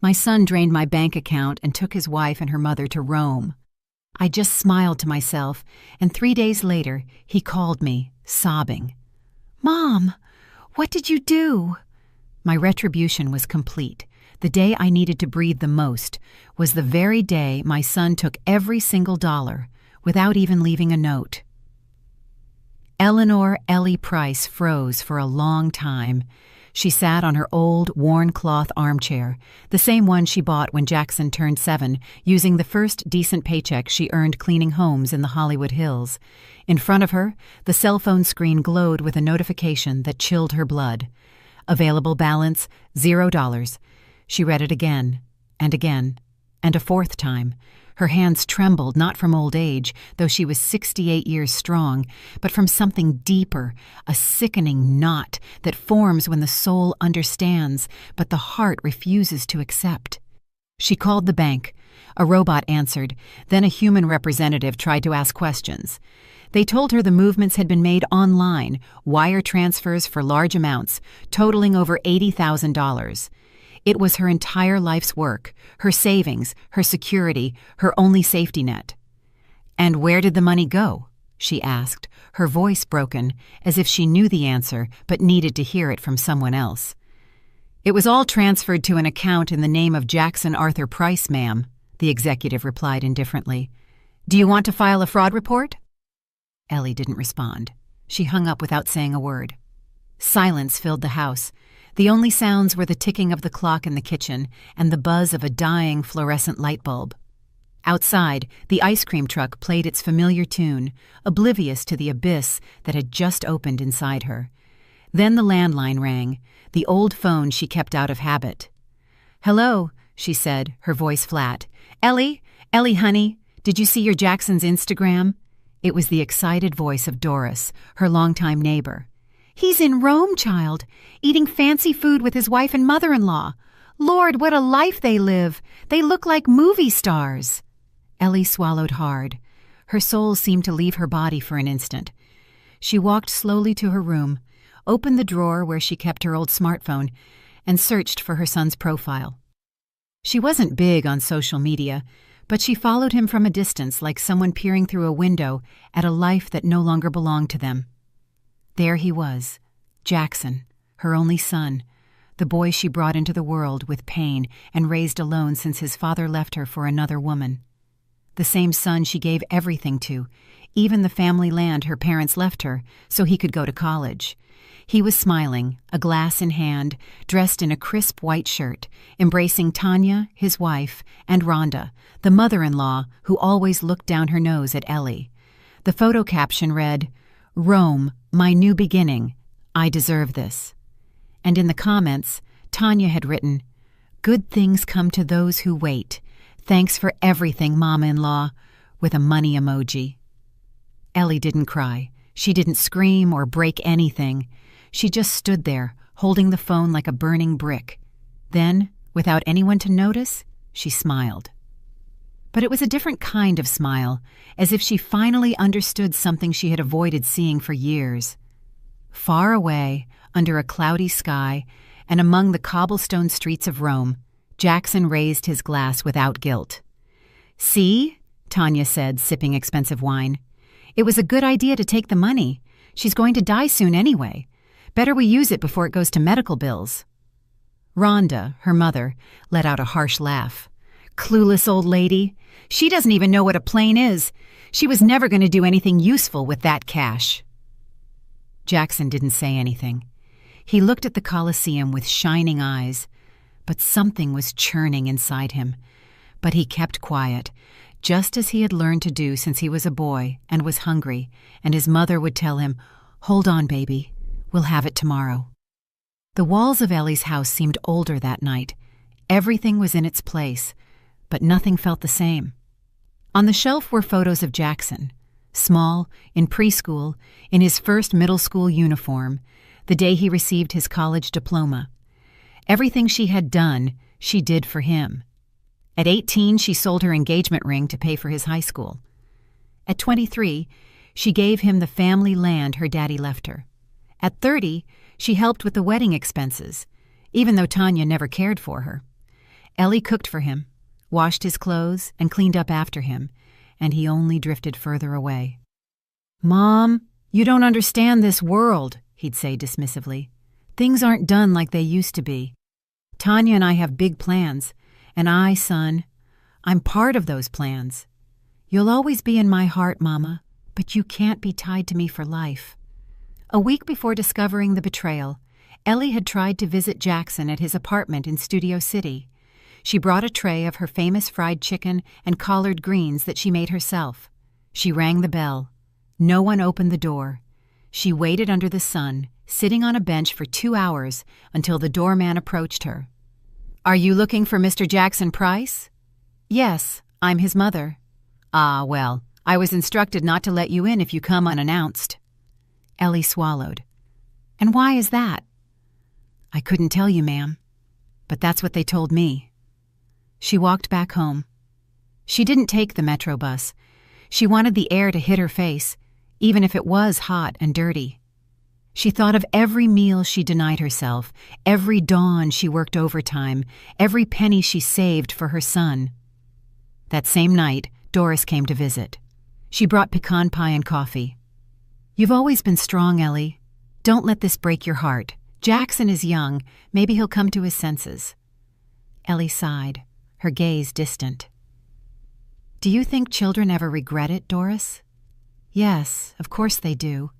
My son drained my bank account and took his wife and her mother to Rome. I just smiled to myself, and 3 days later, he called me, sobbing. "Mom, what did you do?" My retribution was complete. The day I needed to breathe the most was the very day my son took every single dollar, without even leaving a note. Eleanor Ellie Price froze for a long time. She sat on her old, worn cloth armchair, the same one she bought when Jackson turned 7, using the first decent paycheck she earned cleaning homes in the Hollywood Hills. In front of her, the cell phone screen glowed with a notification that chilled her blood. Available balance, $0. She read it again, and a fourth time. Her hands trembled not from old age, though she was 68 years strong, but from something deeper, a sickening knot that forms when the soul understands, but the heart refuses to accept. She called the bank. A robot answered. Then a human representative tried to ask questions. They told her the movements had been made online, wire transfers for large amounts, totaling over $80,000. It was her entire life's work, her savings, her security, her only safety net. "And where did the money go?" she asked, her voice broken, as if she knew the answer but needed to hear it from someone else. "It was all transferred to an account in the name of Jackson Arthur Price, ma'am," the executive replied indifferently. "Do you want to file a fraud report?" Ellie didn't respond. She hung up without saying a word. Silence filled the house. The only sounds were the ticking of the clock in the kitchen and the buzz of a dying fluorescent light bulb. Outside, the ice cream truck played its familiar tune, oblivious to the abyss that had just opened inside her. Then the landline rang, the old phone she kept out of habit. "Hello," she said, her voice flat. Ellie, honey, did you see your Jackson's Instagram?" It was the excited voice of Doris, her longtime neighbor. "He's in Rome, child, eating fancy food with his wife and mother-in-law. Lord, what a life they live! They look like movie stars." Ellie swallowed hard. Her soul seemed to leave her body for an instant. She walked slowly to her room, opened the drawer where she kept her old smartphone, and searched for her son's profile. She wasn't big on social media, but she followed him from a distance like someone peering through a window at a life that no longer belonged to them. There he was, Jackson, her only son, the boy she brought into the world with pain and raised alone since his father left her for another woman. The same son she gave everything to, even the family land her parents left her, so he could go to college. He was smiling, a glass in hand, dressed in a crisp white shirt, embracing Tanya, his wife, and Rhonda, the mother-in-law who always looked down her nose at Ellie. The photo caption read, "Rome, my new beginning. I deserve this." And in the comments, Tanya had written, "Good things come to those who wait. Thanks for everything, Mama-in-law," with a money emoji. Ellie didn't cry. She didn't scream or break anything. She just stood there, holding the phone like a burning brick. Then, without anyone to notice, she smiled. But it was a different kind of smile, as if she finally understood something she had avoided seeing for years. Far away, under a cloudy sky, and among the cobblestone streets of Rome, Jackson raised his glass without guilt. "See?" Tanya said, sipping expensive wine. "It was a good idea to take the money. She's going to die soon anyway. Better we use it before it goes to medical bills." Rhonda, her mother, let out a harsh laugh. "Clueless old lady. She doesn't even know what a plane is. She was never going to do anything useful with that cash." Jackson didn't say anything. He looked at the Colosseum with shining eyes, but something was churning inside him. But he kept quiet, just as he had learned to do since he was a boy and was hungry, and his mother would tell him, "Hold on, baby. We'll have it tomorrow." The walls of Ellie's house seemed older that night. Everything was in its place, but nothing felt the same. On the shelf were photos of Jackson, small, in preschool, in his first middle school uniform, the day he received his college diploma. Everything she had done, she did for him. At 18, she sold her engagement ring to pay for his high school. At 23, she gave him the family land her daddy left her. At 30, she helped with the wedding expenses, even though Tanya never cared for her. Ellie cooked for him, washed his clothes, and cleaned up after him, and he only drifted further away. "Mom, you don't understand this world," he'd say dismissively. "Things aren't done like they used to be. Tanya and I have big plans, and son, I'm part of those plans. You'll always be in my heart, Mama, but you can't be tied to me for life." A week before discovering the betrayal, Ellie had tried to visit Jackson at his apartment in Studio City. She brought a tray of her famous fried chicken and collard greens that she made herself. She rang the bell. No one opened the door. She waited under the sun, sitting on a bench for 2 hours until the doorman approached her. "Are you looking for Mr. Jackson Price?" "Yes, I'm his mother." "Ah, well, I was instructed not to let you in if you come unannounced." Ellie swallowed. "And why is that?" "I couldn't tell you, ma'am, but that's what they told me." She walked back home. She didn't take the metro bus. She wanted the air to hit her face, even if it was hot and dirty. She thought of every meal she denied herself, every dawn she worked overtime, every penny she saved for her son. That same night, Doris came to visit. She brought pecan pie and coffee. "You've always been strong, Ellie. Don't let this break your heart. Jackson is young. Maybe he'll come to his senses." Ellie sighed, her gaze distant. "Do you think children ever regret it, Doris?" "Yes, of course they do.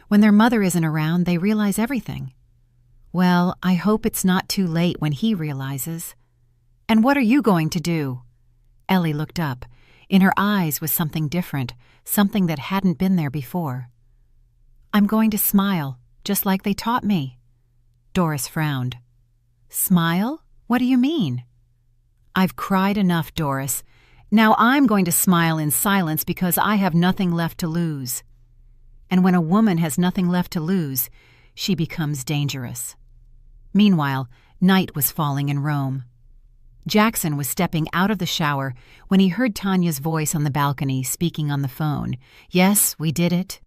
When their mother isn't around, they realize everything." "Well, I hope it's not too late when he realizes." "And what are you going to do?" Ellie looked up. In her eyes was something different, something that hadn't been there before. "I'm going to smile, just like they taught me." Doris frowned. "Smile? What do you mean?" "I've cried enough, Doris. Now I'm going to smile in silence because I have nothing left to lose." And when a woman has nothing left to lose, she becomes dangerous. Meanwhile, night was falling in Rome. Jackson was stepping out of the shower when he heard Tanya's voice on the balcony speaking on the phone. "Yes, we did it.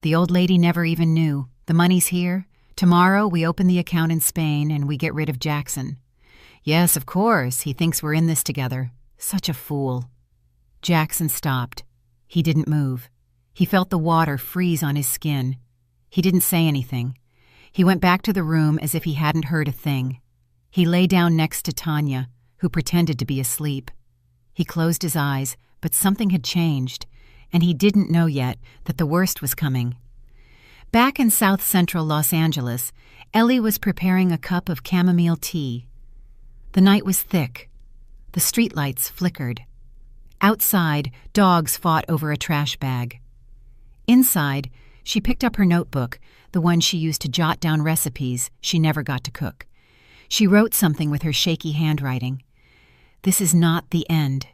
The old lady never even knew. The money's here. Tomorrow we open the account in Spain and we get rid of Jackson. Yes, of course, he thinks we're in this together. Such a fool." Jackson stopped. He didn't move. He felt the water freeze on his skin. He didn't say anything. He went back to the room as if he hadn't heard a thing. He lay down next to Tanya, who pretended to be asleep. He closed his eyes, but something had changed, and he didn't know yet that the worst was coming. Back in South Central Los Angeles, Ellie was preparing a cup of chamomile tea. The night was thick. The streetlights flickered. Outside, dogs fought over a trash bag. Inside, she picked up her notebook, the one she used to jot down recipes she never got to cook. She wrote something with her shaky handwriting. "This is not the end.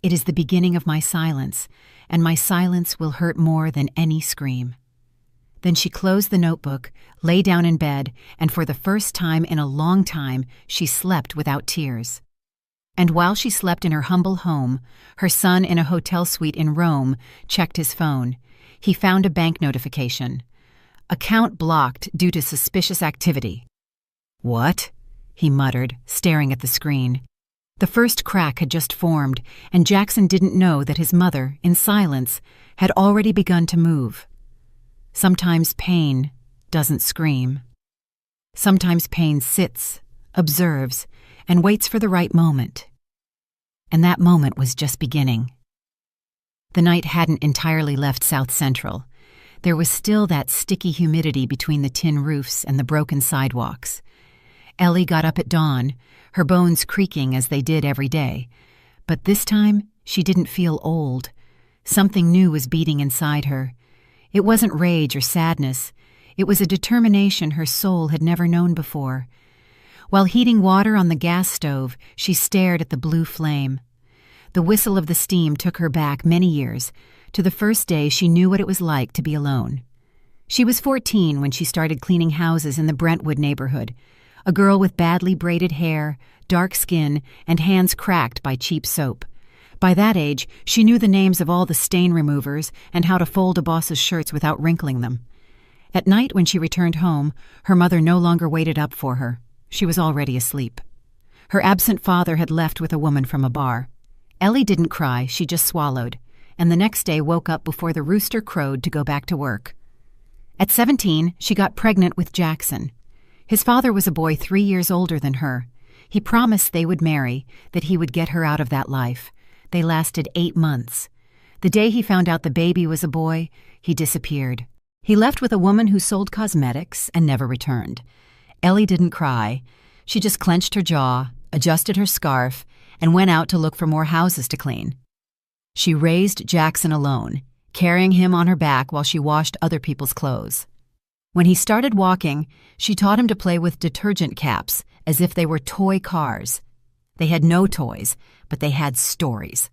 It is the beginning of my silence, and my silence will hurt more than any scream." Then she closed the notebook, lay down in bed, and for the first time in a long time, she slept without tears. And while she slept in her humble home, her son in a hotel suite in Rome checked his phone. He found a bank notification. "Account blocked due to suspicious activity." "What?" he muttered, staring at the screen. The first crack had just formed, and Jackson didn't know that his mother, in silence, had already begun to move. Sometimes pain doesn't scream. Sometimes pain sits, observes, and waits for the right moment. And that moment was just beginning. The night hadn't entirely left South Central. There was still that sticky humidity between the tin roofs and the broken sidewalks. Ellie got up at dawn, her bones creaking as they did every day. But this time, she didn't feel old. Something new was beating inside her. It wasn't rage or sadness. It was a determination her soul had never known before. While heating water on the gas stove, she stared at the blue flame. The whistle of the steam took her back many years, to the first day she knew what it was like to be alone. She was 14 when she started cleaning houses in the Brentwood neighborhood, a girl with badly braided hair, dark skin, and hands cracked by cheap soap. By that age, she knew the names of all the stain removers and how to fold a boss's shirts without wrinkling them. At night when she returned home, her mother no longer waited up for her. She was already asleep. Her absent father had left with a woman from a bar. Ellie didn't cry, she just swallowed, and the next day woke up before the rooster crowed to go back to work. At 17, she got pregnant with Jackson. His father was a boy 3 years older than her. He promised they would marry, that he would get her out of that life. They lasted 8 months. The day he found out the baby was a boy, he disappeared. He left with a woman who sold cosmetics and never returned. Ellie didn't cry. She just clenched her jaw, adjusted her scarf, and went out to look for more houses to clean. She raised Jackson alone, carrying him on her back while she washed other people's clothes. When he started walking, she taught him to play with detergent caps as if they were toy cars. They had no toys, but they had stories.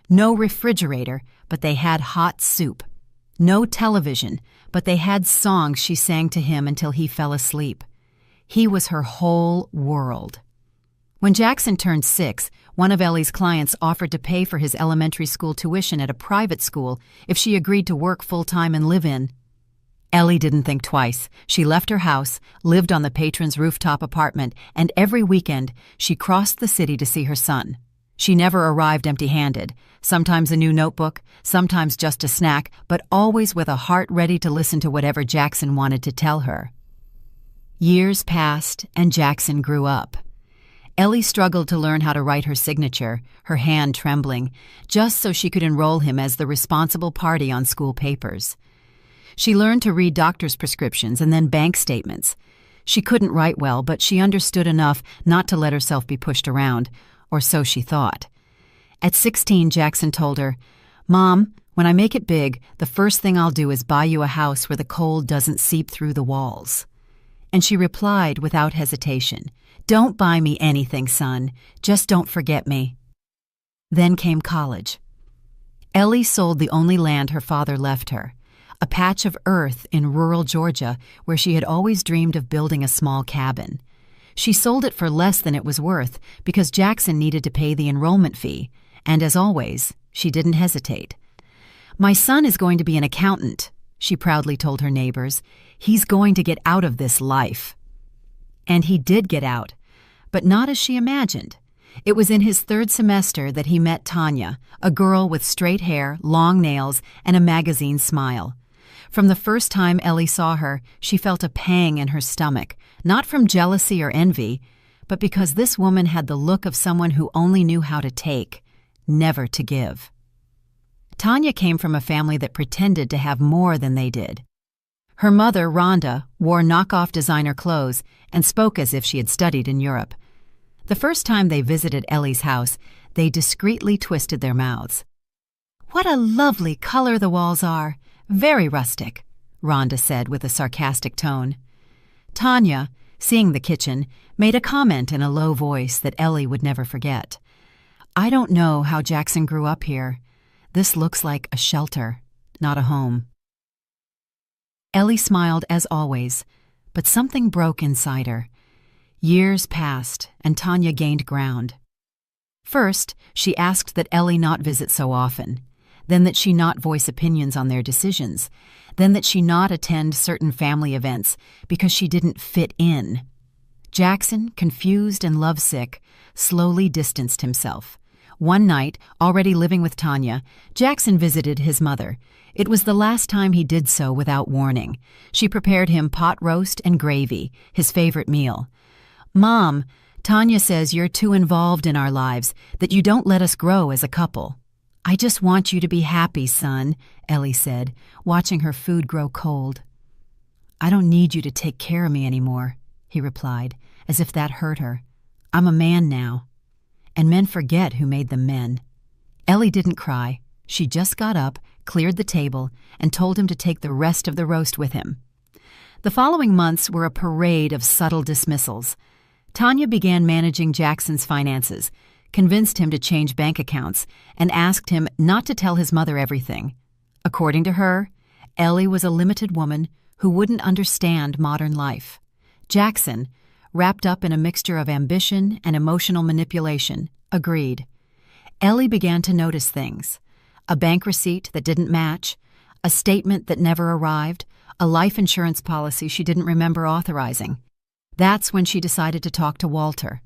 No refrigerator, but they had hot soup. No television, but they had songs she sang to him until he fell asleep. He was her whole world. When Jackson turned 6, one of Ellie's clients offered to pay for his elementary school tuition at a private school if she agreed to work full-time and live in. Ellie didn't think twice. She left her house, lived on the patron's rooftop apartment, and every weekend she crossed the city to see her son. She never arrived empty-handed, sometimes a new notebook, sometimes just a snack, but always with a heart ready to listen to whatever Jackson wanted to tell her. Years passed, and Jackson grew up. Ellie struggled to learn how to write her signature, her hand trembling, just so she could enroll him as the responsible party on school papers. She learned to read doctor's prescriptions and then bank statements. She couldn't write well, but she understood enough not to let herself be pushed around, or so she thought. At 16, Jackson told her, "Mom, when I make it big, the first thing I'll do is buy you a house where the cold doesn't seep through the walls." And she replied without hesitation, "Don't buy me anything, son. Just don't forget me." Then came college. Ellie sold the only land her father left her, a patch of earth in rural Georgia where she had always dreamed of building a small cabin. She sold it for less than it was worth because Jackson needed to pay the enrollment fee, and as always, she didn't hesitate. "My son is going to be an accountant," she proudly told her neighbors. "He's going to get out of this life." And he did get out, but not as she imagined. It was in his 3rd semester that he met Tanya, a girl with straight hair, long nails, and a magazine smile. From the first time Ellie saw her, she felt a pang in her stomach, not from jealousy or envy, but because this woman had the look of someone who only knew how to take, never to give. Tanya came from a family that pretended to have more than they did. Her mother, Rhonda, wore knockoff designer clothes and spoke as if she had studied in Europe. The first time they visited Ellie's house, they discreetly twisted their mouths. "What a lovely color the walls are! Very rustic," Rhonda said with a sarcastic tone. Tanya, seeing the kitchen, made a comment in a low voice that Ellie would never forget. "I don't know how Jackson grew up here. This looks like a shelter, not a home." Ellie smiled as always, but something broke inside her. Years passed, and Tanya gained ground. First, she asked that Ellie not visit so often, then that she not voice opinions on their decisions, then that she not attend certain family events because she didn't fit in. Jackson, confused and lovesick, slowly distanced himself. One night, already living with Tanya, Jackson visited his mother. It was the last time he did so without warning. She prepared him pot roast and gravy, his favorite meal. "Mom, Tanya says you're too involved in our lives, that you don't let us grow as a couple." "I just want you to be happy, son," Ellie said, watching her food grow cold. "I don't need you to take care of me anymore," he replied, as if that hurt her. "I'm a man now. And men forget who made them men." Ellie didn't cry. She just got up, cleared the table, and told him to take the rest of the roast with him. The following months were a parade of subtle dismissals. Tanya began managing Jackson's finances, convinced him to change bank accounts, and asked him not to tell his mother everything. According to her, Ellie was a limited woman who wouldn't understand modern life. Jackson, wrapped up in a mixture of ambition and emotional manipulation, agreed. Ellie began to notice things: a bank receipt that didn't match, a statement that never arrived, a life insurance policy she didn't remember authorizing. That's when she decided to talk to Walter.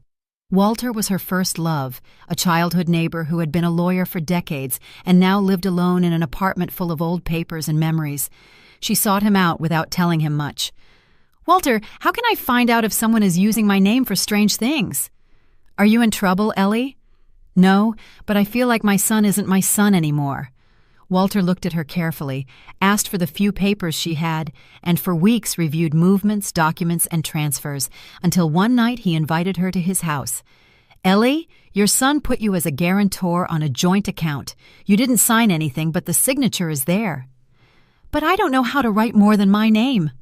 Walter was her first love, a childhood neighbor who had been a lawyer for decades and now lived alone in an apartment full of old papers and memories. She sought him out without telling him much. "Walter, how can I find out if someone is using my name for strange things?" "Are you in trouble, Ellie?" "No, but I feel like my son isn't my son anymore." Walter looked at her carefully, asked for the few papers she had, and for weeks reviewed movements, documents, and transfers, until one night he invited her to his house. "Ellie, your son put you as a guarantor on a joint account. You didn't sign anything, but the signature is there." "But I don't know how to write more than my name."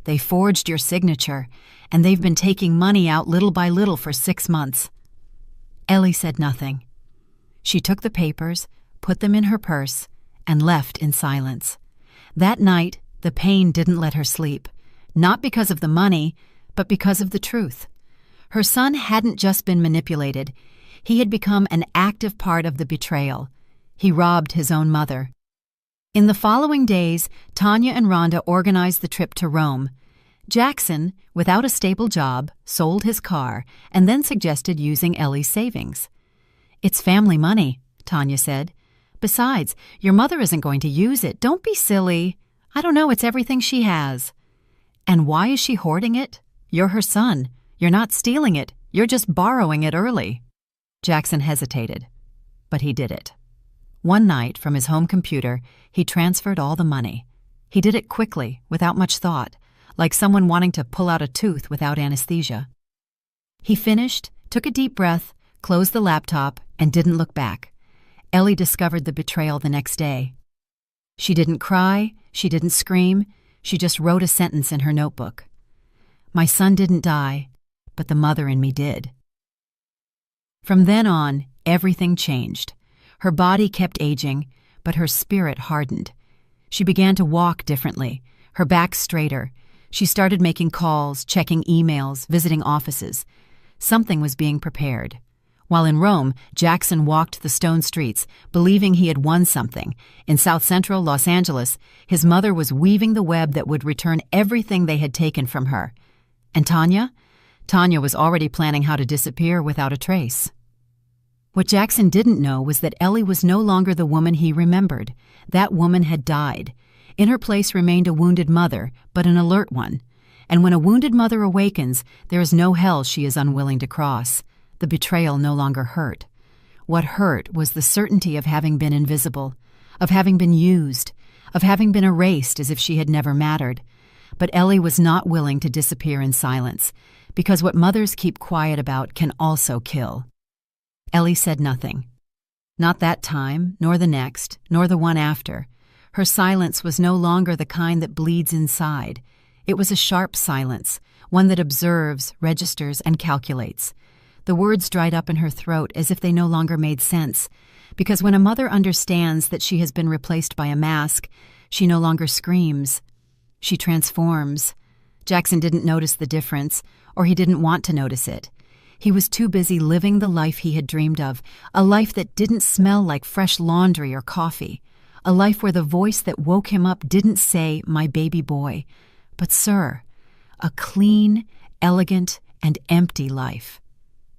"They forged your signature, and they've been taking money out little by little for 6 months." Ellie said nothing. She took the papers, put them in her purse, and left in silence. That night, the pain didn't let her sleep, not because of the money, but because of the truth. Her son hadn't just been manipulated. He had become an active part of the betrayal. He robbed his own mother. In the following days, Tanya and Rhonda organized the trip to Rome. Jackson, without a stable job, sold his car and then suggested using Ellie's savings. "It's family money," Tanya said. "Besides, your mother isn't going to use it. Don't be silly. I don't know, it's everything she has." "And why is she hoarding it? You're her son. You're not stealing it. You're just borrowing it early." Jackson hesitated, but he did it. One night, from his home computer, he transferred all the money. He did it quickly, without much thought, like someone wanting to pull out a tooth without anesthesia. He finished, took a deep breath, closed the laptop, and didn't look back. Ellie discovered the betrayal the next day. She didn't cry, she didn't scream, she just wrote a sentence in her notebook. "My son didn't die, but the mother in me did." From then on, everything changed. Her body kept aging, but her spirit hardened. She began to walk differently, her back straighter. She started making calls, checking emails, visiting offices. Something was being prepared. While in Rome, Jackson walked the stone streets, believing he had won something. In South Central Los Angeles, his mother was weaving the web that would return everything they had taken from her. And Tanya? Tanya was already planning how to disappear without a trace. What Jackson didn't know was that Ellie was no longer the woman he remembered. That woman had died. In her place remained a wounded mother, but an alert one. And when a wounded mother awakens, there is no hell she is unwilling to cross. The betrayal no longer hurt. What hurt was the certainty of having been invisible, of having been used, of having been erased as if she had never mattered. But Ellie was not willing to disappear in silence, because what mothers keep quiet about can also kill. Ellie said nothing. Not that time, nor the next, nor the one after. Her silence was no longer the kind that bleeds inside. It was a sharp silence, one that observes, registers, and calculates. The words dried up in her throat as if they no longer made sense, because when a mother understands that she has been replaced by a mask, she no longer screams. She transforms. Jackson didn't notice the difference, or he didn't want to notice it. He was too busy living the life he had dreamed of, a life that didn't smell like fresh laundry or coffee, a life where the voice that woke him up didn't say, "My baby boy," but, "Sir," a clean, elegant, and empty life.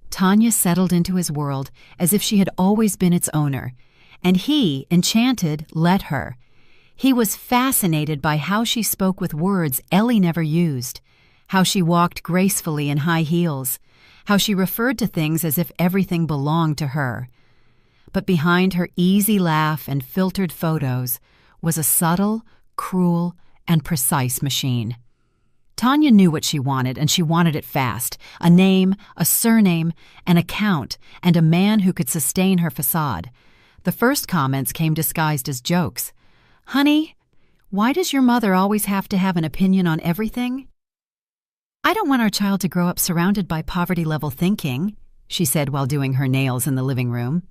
Tanya settled into his world as if she had always been its owner, and he, enchanted, let her. He was fascinated by how she spoke with words Ellie never used, how she walked gracefully in high heels, how she referred to things as if everything belonged to her. But behind her easy laugh and filtered photos was a subtle, cruel, and precise machine. Tanya knew what she wanted, and she wanted it fast. A name, a surname, an account, and a man who could sustain her facade. The first comments came disguised as jokes. "Honey, why does your mother always have to have an opinion on everything?" "I don't want our child to grow up surrounded by poverty-level thinking," she said while doing her nails in the living room.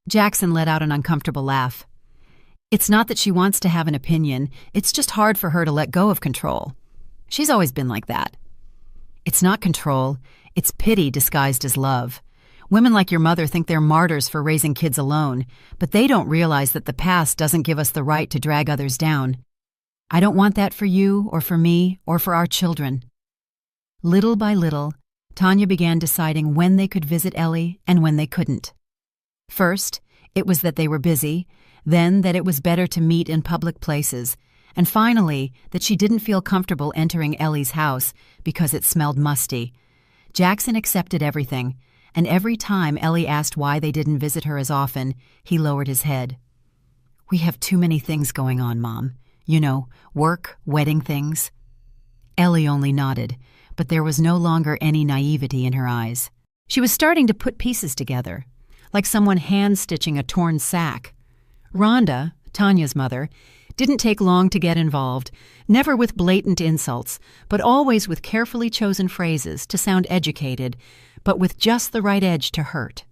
Jackson let out an uncomfortable laugh. "It's not that she wants to have an opinion, it's just hard for her to let go of control. She's always been like that." "It's not control, it's pity disguised as love. Women like your mother think they're martyrs for raising kids alone, but they don't realize that the past doesn't give us the right to drag others down. I don't want that for you, or for me, or for our children." Little by little, Tanya began deciding when they could visit Ellie and when they couldn't. First, it was that they were busy, then that it was better to meet in public places, and finally that she didn't feel comfortable entering Ellie's house because it smelled musty. Jackson accepted everything, and every time Ellie asked why they didn't visit her as often, he lowered his head. "We have too many things going on, Mom. You know, work, wedding things." Ellie only nodded, but there was no longer any naivety in her eyes. She was starting to put pieces together, like someone hand-stitching a torn sack. Rhonda, Tanya's mother, didn't take long to get involved, never with blatant insults, but always with carefully chosen phrases to sound educated, but with just the right edge to hurt.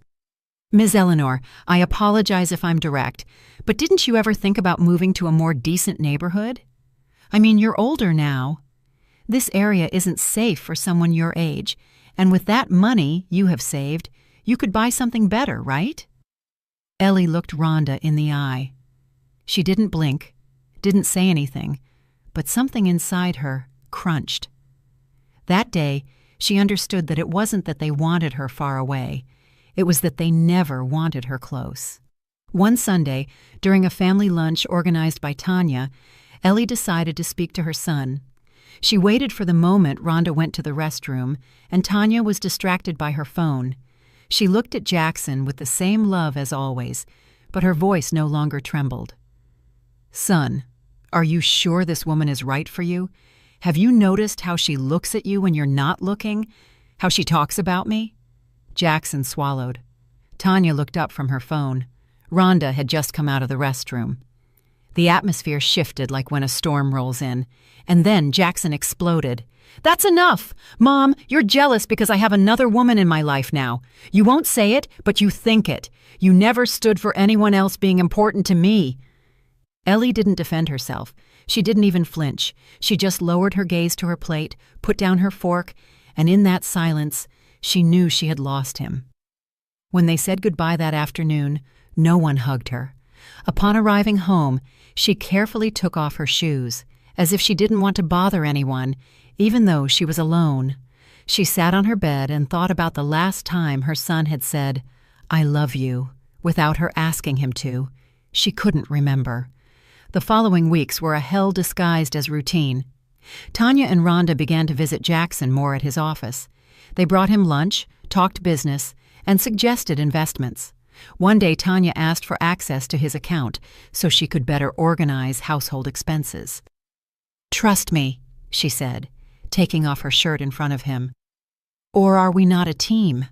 "Ms. Eleanor, I apologize if I'm direct, but didn't you ever think about moving to a more decent neighborhood? I mean, you're older now. This area isn't safe for someone your age, and with that money you have saved, you could buy something better, right?" Ellie looked Rhonda in the eye. She didn't blink, didn't say anything, but something inside her crunched. That day, she understood that it wasn't that they wanted her far away. It was that they never wanted her close. One Sunday, during a family lunch organized by Tanya, Ellie decided to speak to her son. She waited for the moment Rhonda went to the restroom, and Tanya was distracted by her phone. She looked at Jackson with the same love as always, but her voice no longer trembled. "Son, are you sure this woman is right for you? Have you noticed how she looks at you when you're not looking? How she talks about me?" Jackson swallowed. Tanya looked up from her phone. Rhonda had just come out of the restroom. The atmosphere shifted like when a storm rolls in, and then Jackson exploded. "That's enough! Mom, you're jealous because I have another woman in my life now. You won't say it, but you think it. You never stood for anyone else being important to me." Ellie didn't defend herself. She didn't even flinch. She just lowered her gaze to her plate, put down her fork, and in that silence, she knew she had lost him. When they said goodbye that afternoon, no one hugged her. Upon arriving home, she carefully took off her shoes, as if she didn't want to bother anyone, even though she was alone. She sat on her bed and thought about the last time her son had said, "I love you," without her asking him to. She couldn't remember. The following weeks were a hell disguised as routine. Tanya and Rhonda began to visit Jackson more at his office. They brought him lunch, talked business, and suggested investments. One day Tanya asked for access to his account so she could better organize household expenses. "Trust me," she said, taking off her shirt in front of him. "Or are we not a team?"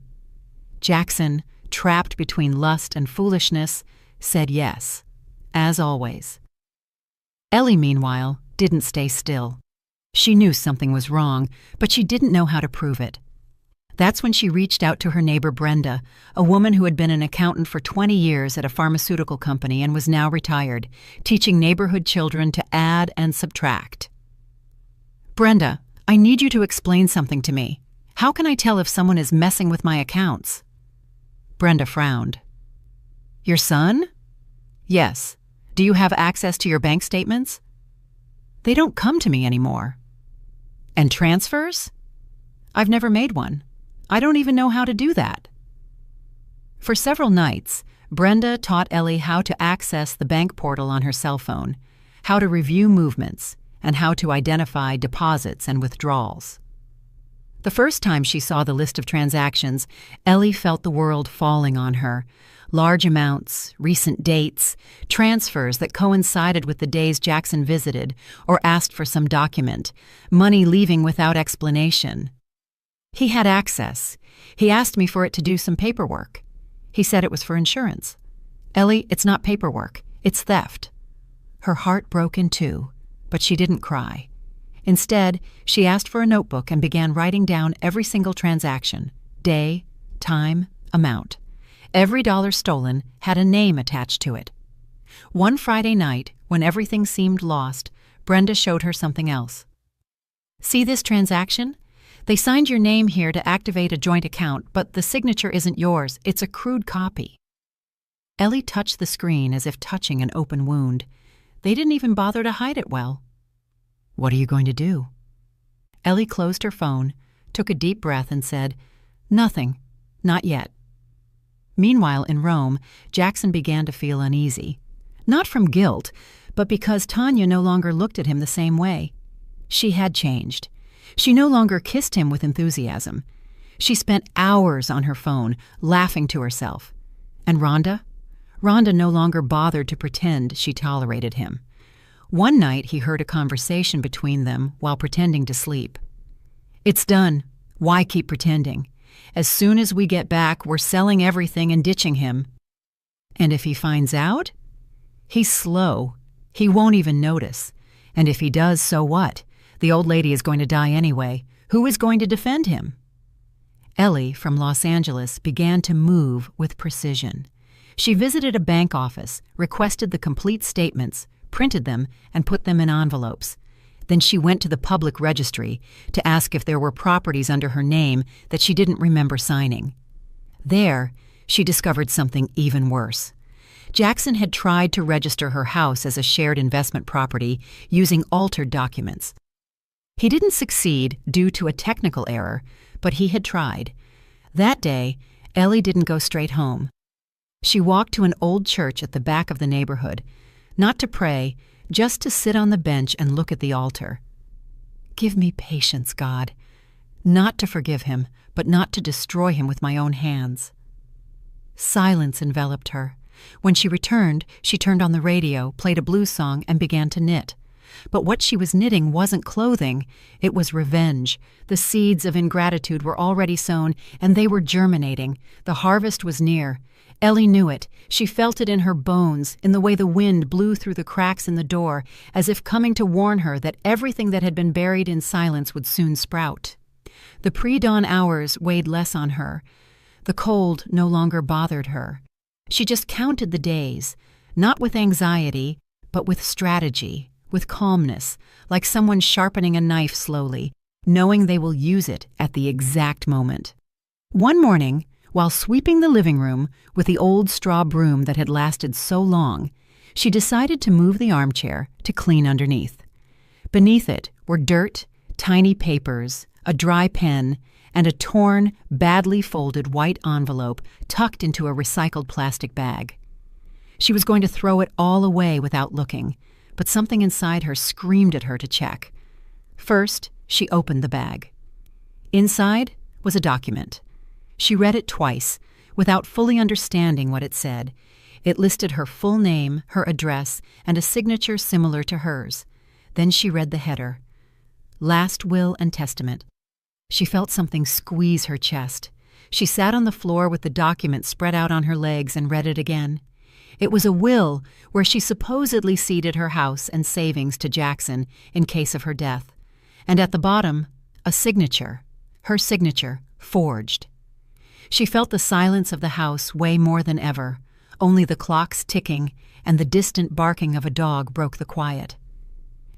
Jackson, trapped between lust and foolishness, said yes, as always. Ellie, meanwhile, didn't stay still. She knew something was wrong, but she didn't know how to prove it. That's when she reached out to her neighbor Brenda, a woman who had been an accountant for 20 years at a pharmaceutical company and was now retired, teaching neighborhood children to add and subtract. "Brenda, I need you to explain something to me. How can I tell if someone is messing with my accounts?" Brenda frowned. "Your son?" "Yes. Do you have access to your bank statements?" "They don't come to me anymore." "And transfers?" "I've never made one. I don't even know how to do that." For several nights, Brenda taught Ellie how to access the bank portal on her cell phone, how to review movements, and how to identify deposits and withdrawals. The first time she saw the list of transactions, Ellie felt the world falling on her. Large amounts, recent dates, transfers that coincided with the days Jackson visited or asked for some document, money leaving without explanation. "He had access. He asked me for it to do some paperwork. He said it was for insurance." "Ellie, it's not paperwork. It's theft." Her heart broke in two, but she didn't cry. Instead, she asked for a notebook and began writing down every single transaction, day, time, amount. Every dollar stolen had a name attached to it. One Friday night, when everything seemed lost, Brenda showed her something else. "See this transaction? They signed your name here to activate a joint account, but the signature isn't yours. It's a crude copy." Ellie touched the screen as if touching an open wound. They didn't even bother to hide it well. "What are you going to do?" Ellie closed her phone, took a deep breath, and said, "Nothing. Not yet." Meanwhile, in Rome, Jackson began to feel uneasy. Not from guilt, but because Tanya no longer looked at him the same way. She had changed. She no longer kissed him with enthusiasm. She spent hours on her phone, laughing to herself. And Rhonda? Rhonda no longer bothered to pretend she tolerated him. One night he heard a conversation between them while pretending to sleep. "It's done. Why keep pretending? As soon as we get back, we're selling everything and ditching him. And if he finds out? He's slow. He won't even notice. And if he does, so what? The old lady is going to die anyway. Who is going to defend him?" Ellie, from Los Angeles, began to move with precision. She visited a bank office, requested the complete statements, printed them, and put them in envelopes. Then she went to the public registry to ask if there were properties under her name that she didn't remember signing. There, she discovered something even worse. Jackson had tried to register her house as a shared investment property using altered documents. He didn't succeed due to a technical error, but he had tried. That day, Ellie didn't go straight home. She walked to an old church at the back of the neighborhood, not to pray, just to sit on the bench and look at the altar. "Give me patience, God. Not to forgive him, but not to destroy him with my own hands." Silence enveloped her. When she returned, she turned on the radio, played a blues song, and began to knit. But what she was knitting wasn't clothing, it was revenge. The seeds of ingratitude were already sown, and they were germinating. The harvest was near. Ellie knew it. She felt it in her bones, in the way the wind blew through the cracks in the door, as if coming to warn her that everything that had been buried in silence would soon sprout. The pre-dawn hours weighed less on her. The cold no longer bothered her. She just counted the days, not with anxiety, but with strategy, with calmness, like someone sharpening a knife slowly, knowing they will use it at the exact moment. One morning, while sweeping the living room with the old straw broom that had lasted so long, she decided to move the armchair to clean underneath. Beneath it were dirt, tiny papers, a dry pen, and a torn, badly folded white envelope tucked into a recycled plastic bag. She was going to throw it all away without looking, but something inside her screamed at her to check. First, she opened the bag. Inside was a document. She read it twice, without fully understanding what it said. It listed her full name, her address, and a signature similar to hers. Then she read the header, "Last Will and Testament." She felt something squeeze her chest. She sat on the floor with the document spread out on her legs and read it again. It was a will where she supposedly ceded her house and savings to Jackson in case of her death. And at the bottom, a signature, her signature, forged. She felt the silence of the house weigh more than ever. Only the clocks ticking and the distant barking of a dog broke the quiet.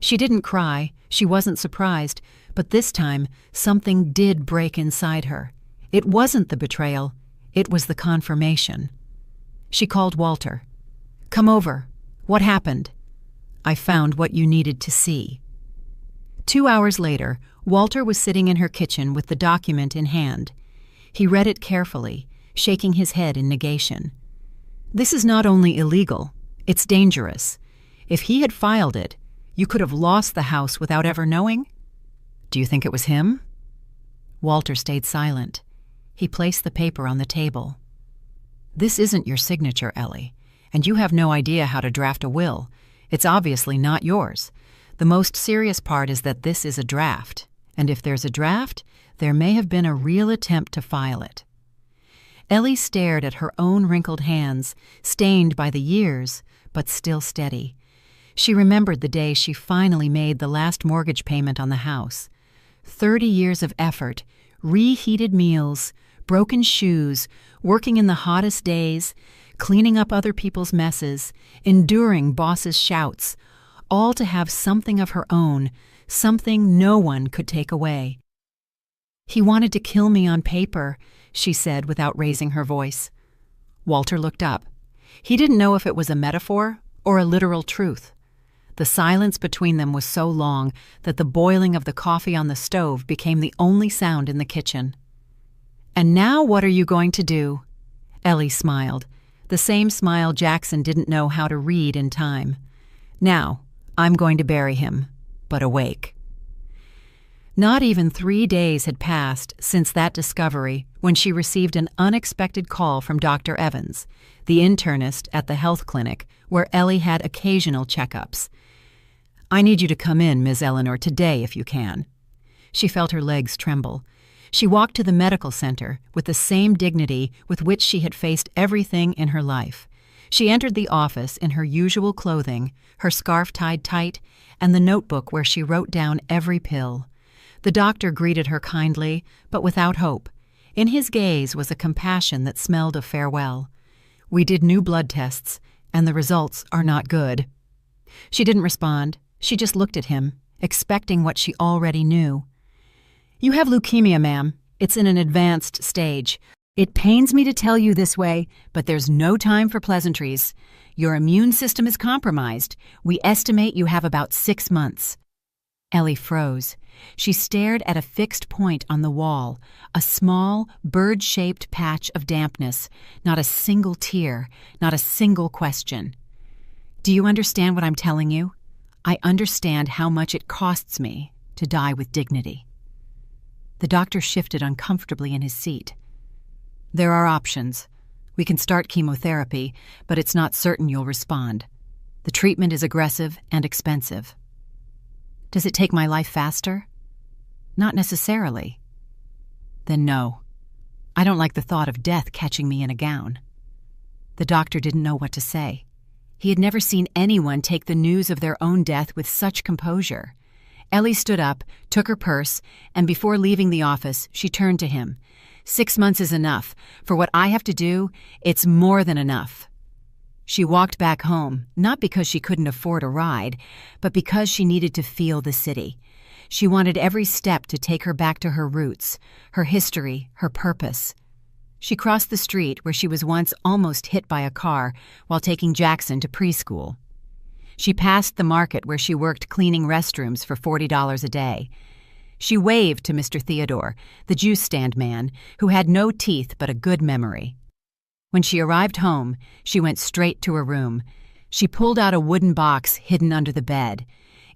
She didn't cry, she wasn't surprised, but this time something did break inside her. It wasn't the betrayal, it was the confirmation. She called Walter. "Come over. What happened?" "I found what you needed to see." 2 hours later, Walter was sitting in her kitchen with the document in hand. He read it carefully, shaking his head in negation. "This is not only illegal, it's dangerous. If he had filed it, you could have lost the house without ever knowing. Do you think it was him?" Walter stayed silent. He placed the paper on the table. "This isn't your signature, Ellie, and you have no idea how to draft a will. It's obviously not yours. The most serious part is that this is a draft, and if there's a draft, there may have been a real attempt to file it." Ellie stared at her own wrinkled hands, stained by the years, but still steady. She remembered the day she finally made the last mortgage payment on the house. 30 years of effort, reheated meals, broken shoes, working in the hottest days, cleaning up other people's messes, enduring bosses' shouts, all to have something of her own, something no one could take away. "He wanted to kill me on paper," she said without raising her voice. Walter looked up. He didn't know if it was a metaphor or a literal truth. The silence between them was so long that the boiling of the coffee on the stove became the only sound in the kitchen. "And now what are you going to do?" Ellie smiled, the same smile Jackson didn't know how to read in time. "Now, I'm going to bury him, but awake." Not even 3 days had passed since that discovery when she received an unexpected call from Dr. Evans, the internist at the health clinic where Ellie had occasional checkups. "I need you to come in, Ms. Eleanor, today if you can." She felt her legs tremble. She walked to the medical center with the same dignity with which she had faced everything in her life. She entered the office in her usual clothing, her scarf tied tight, and the notebook where she wrote down every pill. The doctor greeted her kindly, but without hope. In his gaze was a compassion that smelled of farewell. "We did new blood tests, and the results are not good." She didn't respond. She just looked at him, expecting what she already knew. "You have leukemia, ma'am. It's in an advanced stage. It pains me to tell you this way, but there's no time for pleasantries. Your immune system is compromised. We estimate you have about 6 months." Ellie froze. She stared at a fixed point on the wall, a small, bird-shaped patch of dampness, not a single tear, not a single question. "Do you understand what I'm telling you? I understand how much it costs me to die with dignity." The doctor shifted uncomfortably in his seat. "There are options. We can start chemotherapy, but it's not certain you'll respond. The treatment is aggressive and expensive." "Does it take my life faster?" "Not necessarily." "Then no. I don't like the thought of death catching me in a gown." The doctor didn't know what to say. He had never seen anyone take the news of their own death with such composure. Ellie stood up, took her purse, and before leaving the office, she turned to him. "6 months is enough. For what I have to do, it's more than enough." She walked back home, not because she couldn't afford a ride, but because she needed to feel the city. She wanted every step to take her back to her roots, her history, her purpose. She crossed the street where she was once almost hit by a car while taking Jackson to preschool. She passed the market where she worked cleaning restrooms for $40 a day. She waved to Mr. Theodore, the juice stand man, who had no teeth but a good memory. When she arrived home, she went straight to her room. She pulled out a wooden box hidden under the bed.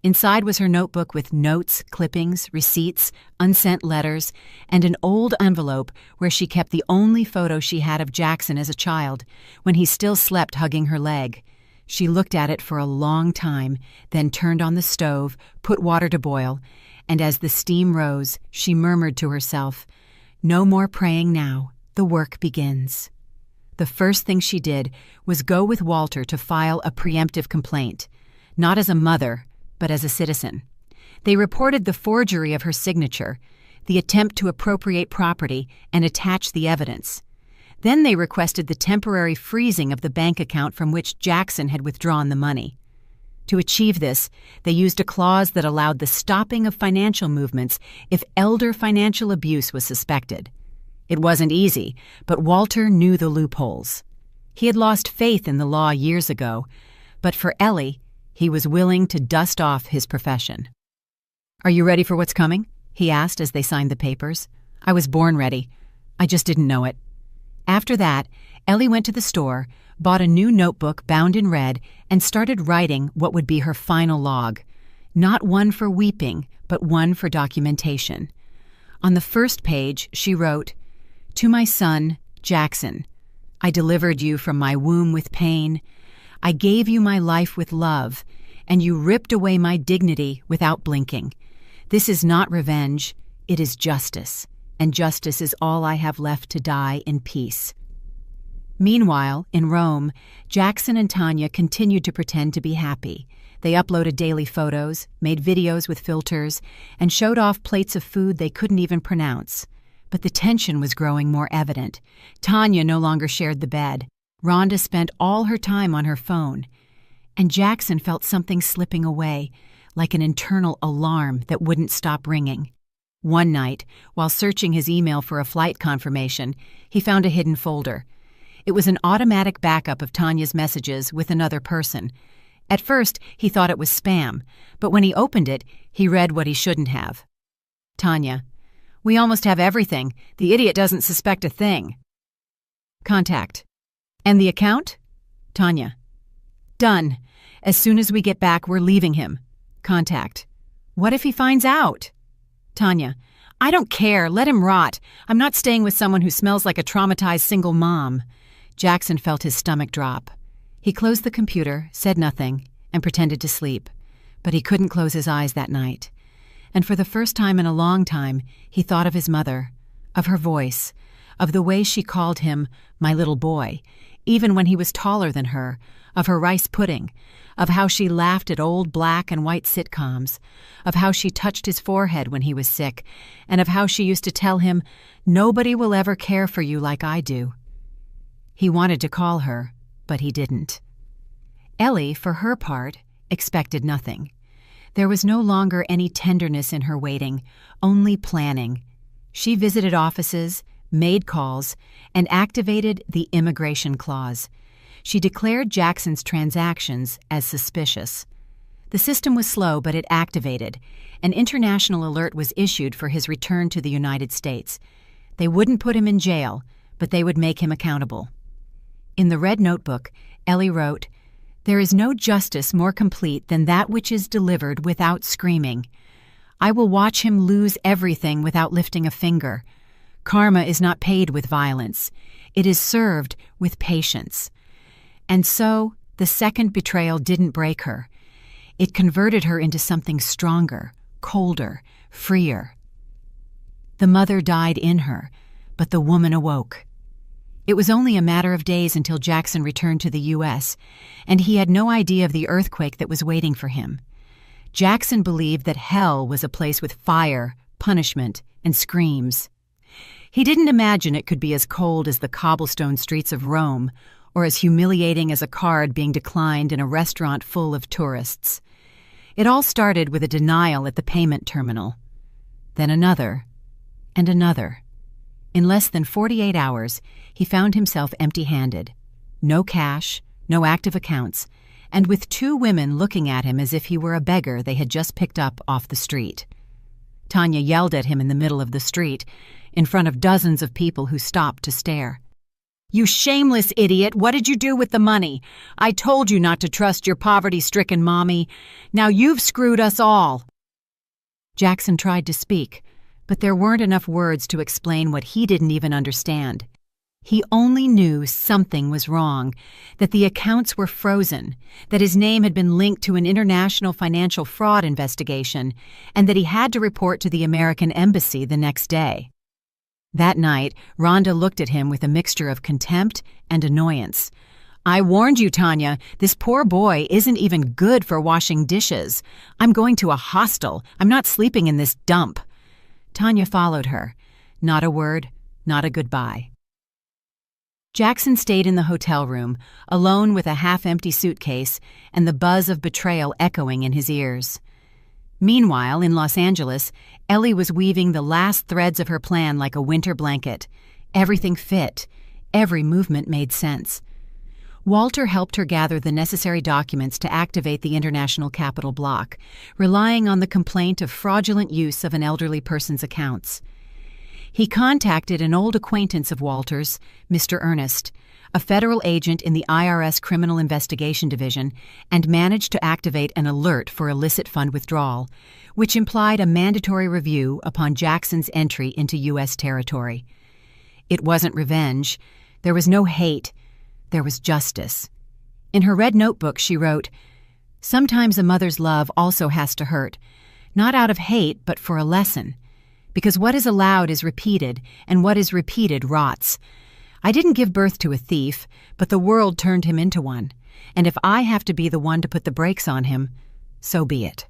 Inside was her notebook with notes, clippings, receipts, unsent letters, and an old envelope where she kept the only photo she had of Jackson as a child, when he still slept hugging her leg. She looked at it for a long time, then turned on the stove, put water to boil, and as the steam rose, she murmured to herself, "No more praying now. The work begins." The first thing she did was go with Walter to file a preemptive complaint, not as a mother, but as a citizen. They reported the forgery of her signature, the attempt to appropriate property and attach the evidence. Then they requested the temporary freezing of the bank account from which Jackson had withdrawn the money. To achieve this, they used a clause that allowed the stopping of financial movements if elder financial abuse was suspected. It wasn't easy, but Walter knew the loopholes. He had lost faith in the law years ago, but for Ellie, he was willing to dust off his profession. "Are you ready for what's coming?" he asked as they signed the papers. "I was born ready. I just didn't know it." After that, Ellie went to the store, bought a new notebook bound in red, and started writing what would be her final log. Not one for weeping, but one for documentation. On the first page, she wrote, "To my son, Jackson, I delivered you from my womb with pain. I gave you my life with love, and you ripped away my dignity without blinking. This is not revenge, it is justice, and justice is all I have left to die in peace." Meanwhile, in Rome, Jackson and Tanya continued to pretend to be happy. They uploaded daily photos, made videos with filters, and showed off plates of food they couldn't even pronounce. But the tension was growing more evident. Tanya no longer shared the bed. Rhonda spent all her time on her phone. And Jackson felt something slipping away, like an internal alarm that wouldn't stop ringing. One night, while searching his email for a flight confirmation, he found a hidden folder. It was an automatic backup of Tanya's messages with another person. At first, he thought it was spam, but when he opened it, he read what he shouldn't have. Tanya: "We almost have everything. The idiot doesn't suspect a thing." Contact: "And the account?" Tanya: "Done. As soon as we get back, we're leaving him." Contact: "What if he finds out?" Tanya: "I don't care. Let him rot. I'm not staying with someone who smells like a traumatized single mom." Jackson felt his stomach drop. He closed the computer, said nothing, and pretended to sleep. But he couldn't close his eyes that night. And for the first time in a long time, he thought of his mother, of her voice, of the way she called him "my little boy," even when he was taller than her, of her rice pudding, of how she laughed at old black and white sitcoms, of how she touched his forehead when he was sick, and of how she used to tell him, "Nobody will ever care for you like I do." He wanted to call her, but he didn't. Ellie, for her part, expected nothing. There was no longer any tenderness in her waiting, only planning. She visited offices, made calls, and activated the immigration clause. She declared Jackson's transactions as suspicious. The system was slow, but it activated. An international alert was issued for his return to the United States. They wouldn't put him in jail, but they would make him accountable. In the red notebook, Ellie wrote, "There is no justice more complete than that which is delivered without screaming. I will watch him lose everything without lifting a finger. Karma is not paid with violence. It is served with patience." And so, the second betrayal didn't break her. It converted her into something stronger, colder, freer. The mother died in her, but the woman awoke. It was only a matter of days until Jackson returned to the U.S., and he had no idea of the earthquake that was waiting for him. Jackson believed that hell was a place with fire, punishment, and screams. He didn't imagine it could be as cold as the cobblestone streets of Rome, or as humiliating as a card being declined in a restaurant full of tourists. It all started with a denial at the payment terminal. Then another, and another. In less than 48 hours, he found himself empty-handed. No cash, no active accounts, and with two women looking at him as if he were a beggar they had just picked up off the street. Tanya yelled at him in the middle of the street, in front of dozens of people who stopped to stare. "You shameless idiot! What did you do with the money? I told you not to trust your poverty-stricken mommy. Now you've screwed us all." Jackson tried to speak, but there weren't enough words to explain what he didn't even understand. He only knew something was wrong, that the accounts were frozen, that his name had been linked to an international financial fraud investigation, and that he had to report to the American embassy the next day. That night, Rhonda looked at him with a mixture of contempt and annoyance. "I warned you, Tanya. This poor boy isn't even good for washing dishes. I'm going to a hostel. I'm not sleeping in this dump." Tanya followed her. Not a word, not a goodbye. Jackson stayed in the hotel room, alone with a half-empty suitcase and the buzz of betrayal echoing in his ears. Meanwhile, in Los Angeles, Ellie was weaving the last threads of her plan like a winter blanket. Everything fit. Every movement made sense. Walter helped her gather the necessary documents to activate the International Capital Block, relying on the complaint of fraudulent use of an elderly person's accounts. He contacted an old acquaintance of Walter's, Mr. Ernest, a federal agent in the IRS Criminal Investigation Division, and managed to activate an alert for illicit fund withdrawal, which implied a mandatory review upon Jackson's entry into U.S. territory. It wasn't revenge. There was no hate. There was justice. In her red notebook, she wrote, "Sometimes a mother's love also has to hurt, not out of hate, but for a lesson. Because what is allowed is repeated, and what is repeated rots. I didn't give birth to a thief, but the world turned him into one. And if I have to be the one to put the brakes on him, so be it."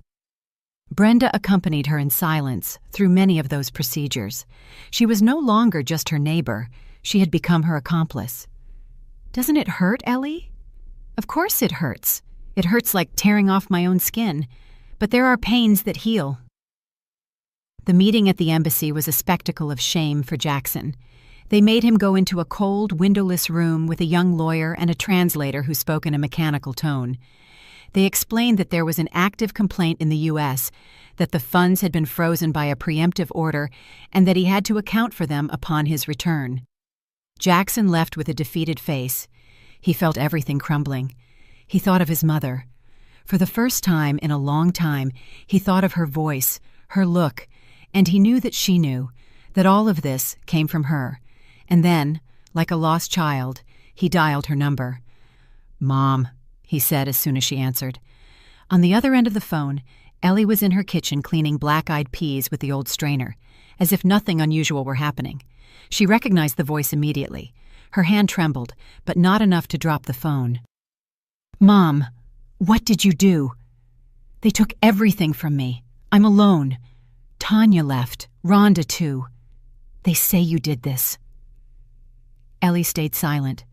Brenda accompanied her in silence through many of those procedures. She was no longer just her neighbor. She had become her accomplice. "Doesn't it hurt, Ellie?" "Of course it hurts. It hurts like tearing off my own skin. But there are pains that heal." The meeting at the embassy was a spectacle of shame for Jackson. They made him go into a cold, windowless room with a young lawyer and a translator who spoke in a mechanical tone. They explained that there was an active complaint in the U.S., that the funds had been frozen by a preemptive order, and that he had to account for them upon his return. Jackson left with a defeated face. He felt everything crumbling. He thought of his mother. For the first time in a long time, he thought of her voice, her look, and he knew that she knew, that all of this came from her. And then, like a lost child, he dialed her number. "Mom," he said as soon as she answered. On the other end of the phone, Ellie was in her kitchen cleaning black-eyed peas with the old strainer, as if nothing unusual were happening. She recognized the voice immediately. Her hand trembled, but not enough to drop the phone. "Mom, what did you do? They took everything from me. I'm alone. Tanya left, Rhonda too. They say you did this." Ellie stayed silent,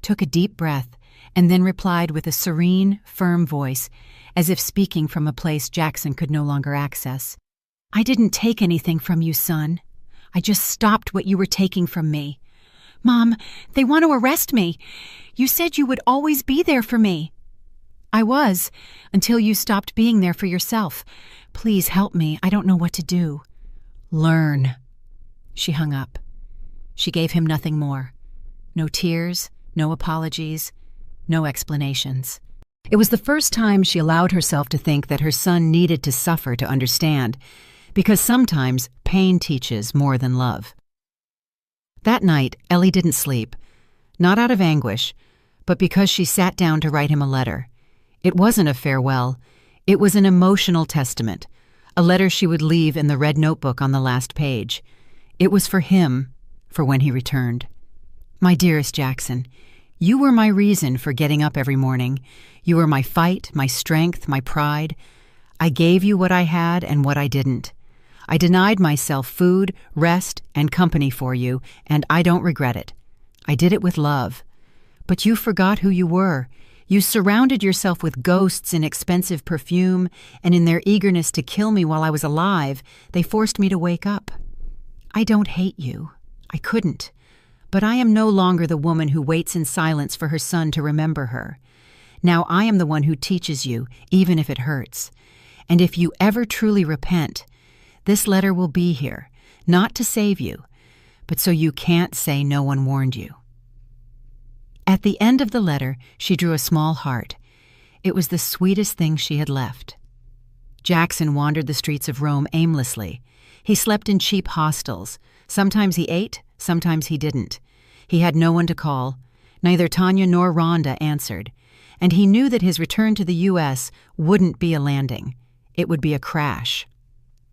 took a deep breath, and then replied with a serene, firm voice, as if speaking from a place Jackson could no longer access. "I didn't take anything from you, son. I just stopped what you were taking from me. Mom, they want to arrest me. You said you would always be there for me." "I was, until you stopped being there for yourself. Please help me. I don't know what to do." "Learn." She hung up. She gave him nothing more. No tears, no apologies, no explanations. It was the first time she allowed herself to think that her son needed to suffer to understand, because sometimes pain teaches more than love. That night, Ellie didn't sleep, not out of anguish, but because she sat down to write him a letter. It wasn't a farewell. It was an emotional testament, a letter she would leave in the red notebook on the last page. It was for him, for when he returned. "My dearest Jackson, you were my reason for getting up every morning. You were my fight, my strength, my pride. I gave you what I had and what I didn't. I denied myself food, rest, and company for you, and I don't regret it. I did it with love. But you forgot who you were. You surrounded yourself with ghosts in expensive perfume, and in their eagerness to kill me while I was alive, they forced me to wake up. I don't hate you. I couldn't. But I am no longer the woman who waits in silence for her son to remember her. Now I am the one who teaches you, even if it hurts. And if you ever truly repent, this letter will be here, not to save you, but so you can't say no one warned you." At the end of the letter, she drew a small heart. It was the sweetest thing she had left. Jackson wandered the streets of Rome aimlessly. He slept in cheap hostels. Sometimes he ate, sometimes he didn't. He had no one to call. Neither Tanya nor Rhonda answered. And he knew that his return to the U.S. wouldn't be a landing. It would be a crash.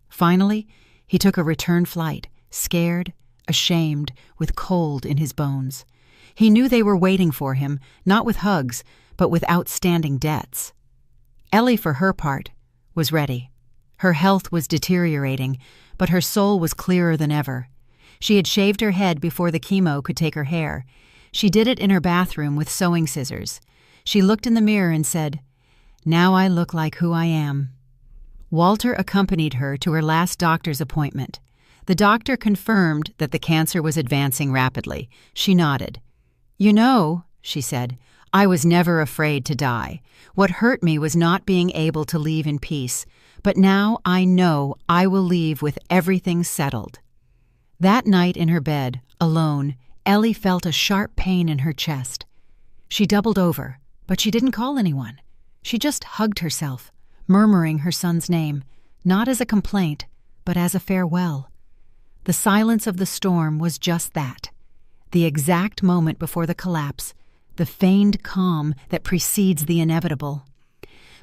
Finally, he took a return flight, scared, ashamed, with cold in his bones. He knew they were waiting for him, not with hugs, but with outstanding debts. Ellie, for her part, was ready. Her health was deteriorating, but her soul was clearer than ever. She had shaved her head before the chemo could take her hair. She did it in her bathroom with sewing scissors. She looked in the mirror and said, "Now I look like who I am." Walter accompanied her to her last doctor's appointment. The doctor confirmed that the cancer was advancing rapidly. She nodded. "You know," she said, "I was never afraid to die. What hurt me was not being able to leave in peace. But now I know I will leave with everything settled." That night in her bed, alone, Ellie felt a sharp pain in her chest. She doubled over, but she didn't call anyone. She just hugged herself, murmuring her son's name, not as a complaint, but as a farewell. The silence of the storm was just that, the exact moment before the collapse, the feigned calm that precedes the inevitable.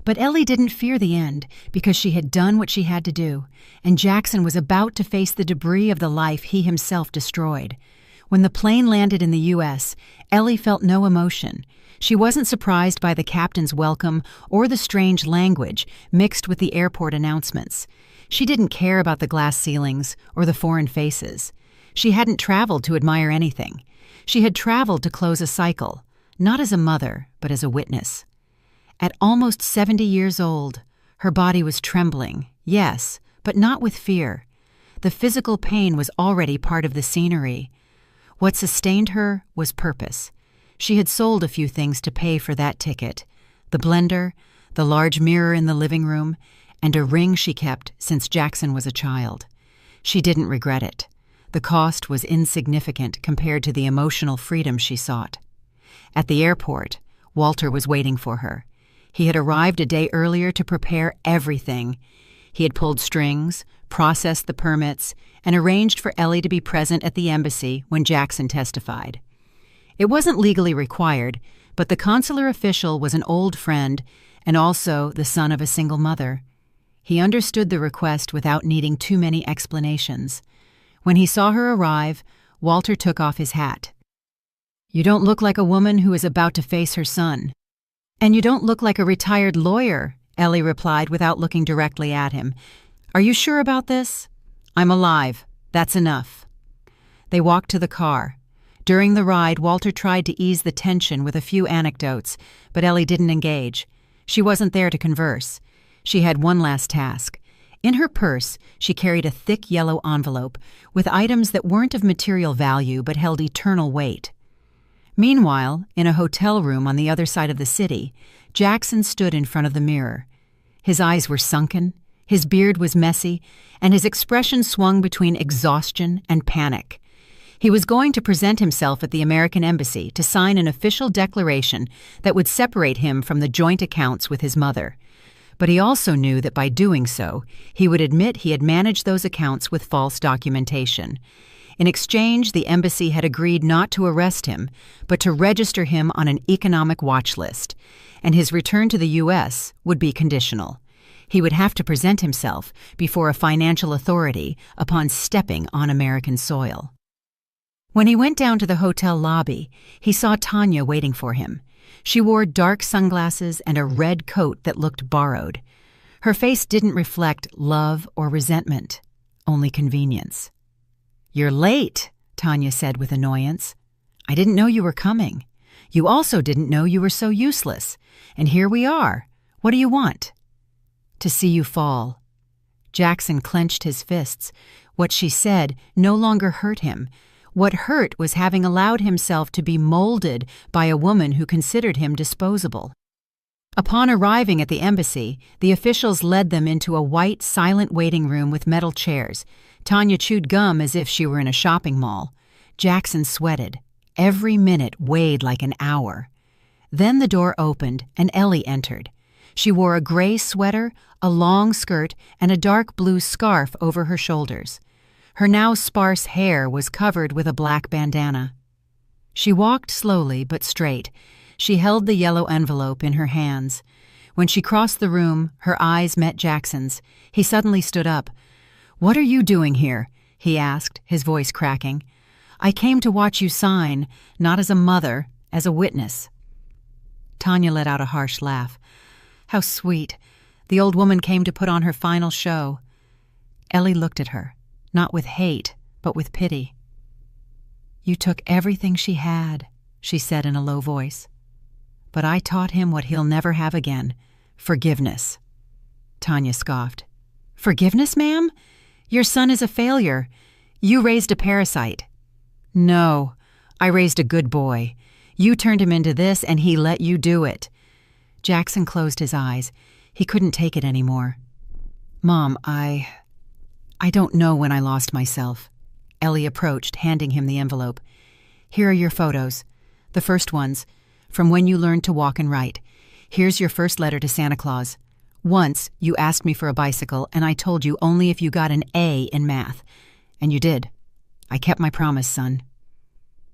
But Ellie didn't fear the end because she had done what she had to do, and Jackson was about to face the debris of the life he himself destroyed. When the plane landed in the U.S., Ellie felt no emotion. She wasn't surprised by the captain's welcome or the strange language mixed with the airport announcements. She didn't care about the glass ceilings or the foreign faces. She hadn't traveled to admire anything. She had traveled to close a cycle, not as a mother, but as a witness. At almost 70 years old, her body was trembling, yes, but not with fear. The physical pain was already part of the scenery. What sustained her was purpose. She had sold a few things to pay for that ticket: the blender, the large mirror in the living room, and a ring she kept since Jackson was a child. She didn't regret it. The cost was insignificant compared to the emotional freedom she sought. At the airport, Walter was waiting for her. He had arrived a day earlier to prepare everything. He had pulled strings, processed the permits, and arranged for Ellie to be present at the embassy when Jackson testified. It wasn't legally required, but the consular official was an old friend and also the son of a single mother. He understood the request without needing too many explanations. When he saw her arrive, Walter took off his hat. "You don't look like a woman who is about to face her son." "And you don't look like a retired lawyer," Ellie replied without looking directly at him. "Are you sure about this?" "I'm alive. That's enough." They walked to the car. During the ride, Walter tried to ease the tension with a few anecdotes, but Ellie didn't engage. She wasn't there to converse. She had one last task. In her purse, she carried a thick yellow envelope with items that weren't of material value but held eternal weight. Meanwhile, in a hotel room on the other side of the city, Jackson stood in front of the mirror. His eyes were sunken, his beard was messy, and his expression swung between exhaustion and panic. He was going to present himself at the American embassy to sign an official declaration that would separate him from the joint accounts with his mother. But he also knew that by doing so, he would admit he had managed those accounts with false documentation. In exchange, the embassy had agreed not to arrest him, but to register him on an economic watch list, and his return to the U.S. would be conditional. He would have to present himself before a financial authority upon stepping on American soil. When he went down to the hotel lobby, he saw Tanya waiting for him. She wore dark sunglasses and a red coat that looked borrowed. Her face didn't reflect love or resentment, only convenience. "You're late," Tanya said with annoyance. "I didn't know you were coming. You also didn't know you were so useless. And here we are. What do you want?" "To see you fall." Jackson clenched his fists. What she said no longer hurt him. What hurt was having allowed himself to be molded by a woman who considered him disposable. Upon arriving at the embassy, the officials led them into a white, silent waiting room with metal chairs. Tanya chewed gum as if she were in a shopping mall. Jackson sweated. Every minute weighed like an hour. Then the door opened and Ellie entered. She wore a gray sweater, a long skirt, and a dark blue scarf over her shoulders. Her now sparse hair was covered with a black bandana. She walked slowly but straight. She held the yellow envelope in her hands. When she crossed the room, her eyes met Jackson's. He suddenly stood up. "What are you doing here?" he asked, his voice cracking. "I came to watch you sign, not as a mother, as a witness." Tanya let out a harsh laugh. "How sweet. The old woman came to put on her final show." Ellie looked at her. Not with hate, but with pity. "You took everything she had," she said in a low voice. "But I taught him what he'll never have again, forgiveness." Tanya scoffed. "Forgiveness, ma'am? Your son is a failure. You raised a parasite." "No, I raised a good boy. You turned him into this and he let you do it." Jackson closed his eyes. He couldn't take it anymore. "Mom, I don't know when I lost myself." Ellie approached, handing him the envelope. "Here are your photos. The first ones, from when you learned to walk and write. Here's your first letter to Santa Claus. Once, you asked me for a bicycle, and I told you only if you got an A in math. And you did. I kept my promise, son."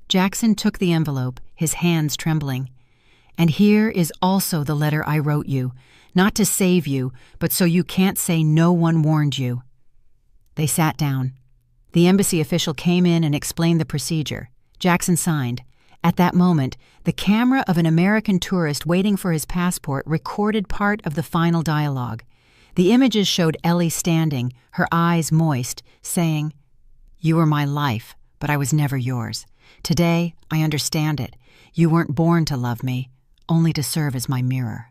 Jackson took the envelope, his hands trembling. "And here is also the letter I wrote you, not to save you, but so you can't say no one warned you." They sat down. The embassy official came in and explained the procedure. Jackson signed. At that moment, the camera of an American tourist waiting for his passport recorded part of the final dialogue. The images showed Ellie standing, her eyes moist, saying, "You were my life, but I was never yours. Today, I understand it. You weren't born to love me, only to serve as my mirror."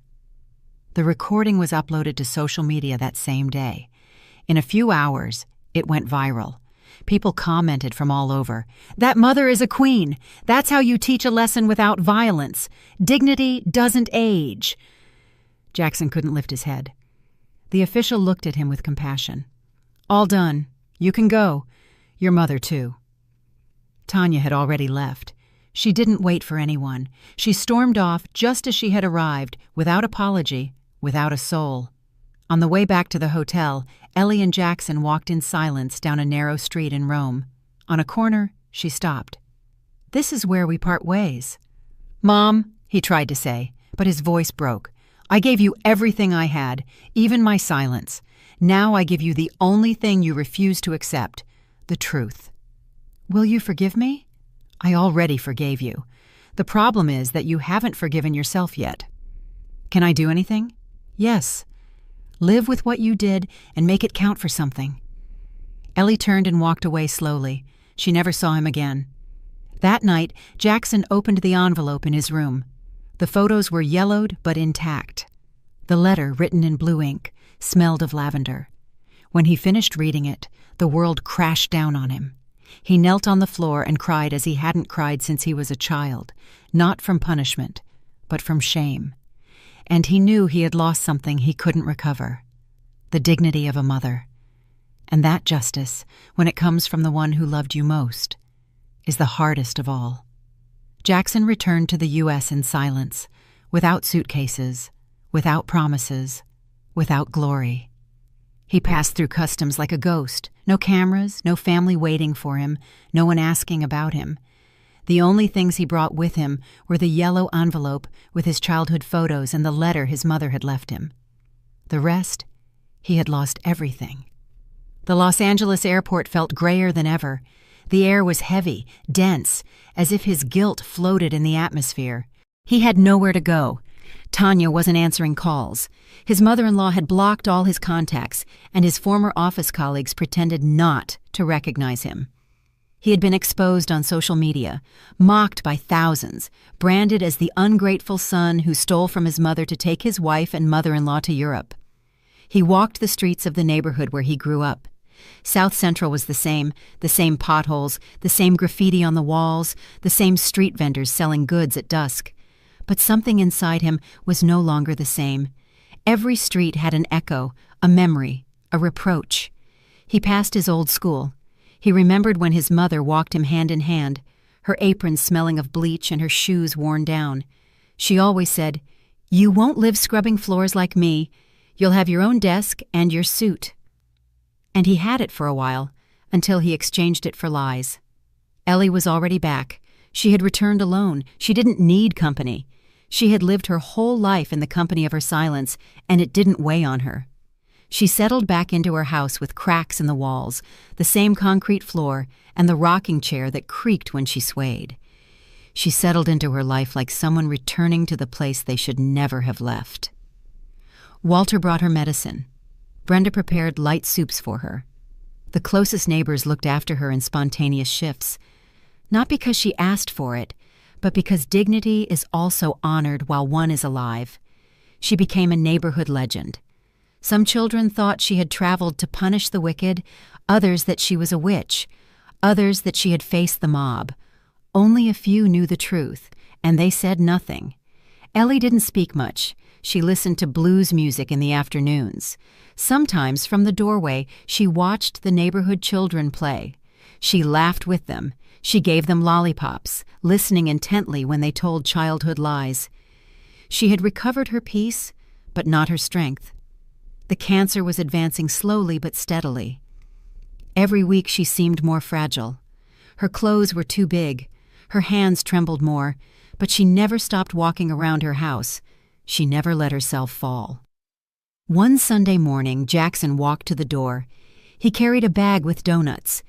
The recording was uploaded to social media that same day. In a few hours, it went viral. People commented from all over. "That mother is a queen. That's how you teach a lesson without violence. Dignity doesn't age." Jackson couldn't lift his head. The official looked at him with compassion. "All done. You can go. Your mother, too." Tanya had already left. She didn't wait for anyone. She stormed off just as she had arrived, without apology, without a soul. On the way back to the hotel, Ellie and Jackson walked in silence down a narrow street in Rome. On a corner, she stopped. "This is where we part ways." "Mom," he tried to say, but his voice broke. "I gave you everything I had, even my silence. Now I give you the only thing you refuse to accept, the truth." "Will you forgive me?" "I already forgave you. The problem is that you haven't forgiven yourself yet." "Can I do anything?" "Yes. Live with what you did and make it count for something." Ellie turned and walked away slowly. She never saw him again. That night, Jackson opened the envelope in his room. The photos were yellowed but intact. The letter, written in blue ink, smelled of lavender. When he finished reading it, the world crashed down on him. He knelt on the floor and cried as he hadn't cried since he was a child, not from punishment, but from shame. And he knew he had lost something he couldn't recover, the dignity of a mother. And that justice, when it comes from the one who loved you most, is the hardest of all. Jackson returned to the U.S. in silence, without suitcases, without promises, without glory. He passed through customs like a ghost, no cameras, no family waiting for him, no one asking about him. The only things he brought with him were the yellow envelope with his childhood photos and the letter his mother had left him. The rest, he had lost everything. The Los Angeles airport felt grayer than ever. The air was heavy, dense, as if his guilt floated in the atmosphere. He had nowhere to go. Tanya wasn't answering calls. His mother-in-law had blocked all his contacts, and his former office colleagues pretended not to recognize him. He had been exposed on social media, mocked by thousands, branded as the ungrateful son who stole from his mother to take his wife and mother-in-law to Europe. He walked the streets of the neighborhood where he grew up. South Central was the same potholes, the same graffiti on the walls, the same street vendors selling goods at dusk. But something inside him was no longer the same. Every street had an echo, a memory, a reproach. He passed his old school. He remembered when his mother walked him hand in hand, her apron smelling of bleach and her shoes worn down. She always said, "You won't live scrubbing floors like me. You'll have your own desk and your suit." And he had it for a while, until he exchanged it for lies. Ellie was already back. She had returned alone. She didn't need company. She had lived her whole life in the company of her silence, and it didn't weigh on her. She settled back into her house with cracks in the walls, the same concrete floor, and the rocking chair that creaked when she swayed. She settled into her life like someone returning to the place they should never have left. Walter brought her medicine. Brenda prepared light soups for her. The closest neighbors looked after her in spontaneous shifts, not because she asked for it, but because dignity is also honored while one is alive. She became a neighborhood legend. Some children thought she had traveled to punish the wicked, others that she was a witch, others that she had faced the mob. Only a few knew the truth, and they said nothing. Ellie didn't speak much. She listened to blues music in the afternoons. Sometimes from the doorway she watched the neighborhood children play. She laughed with them. She gave them lollipops, listening intently when they told childhood lies. She had recovered her peace, but not her strength. The cancer was advancing slowly but steadily. Every week she seemed more fragile. Her clothes were too big. Her hands trembled more, but she never stopped walking around her house. She never let herself fall. One Sunday morning, Jackson walked to the door. He carried a bag with donuts.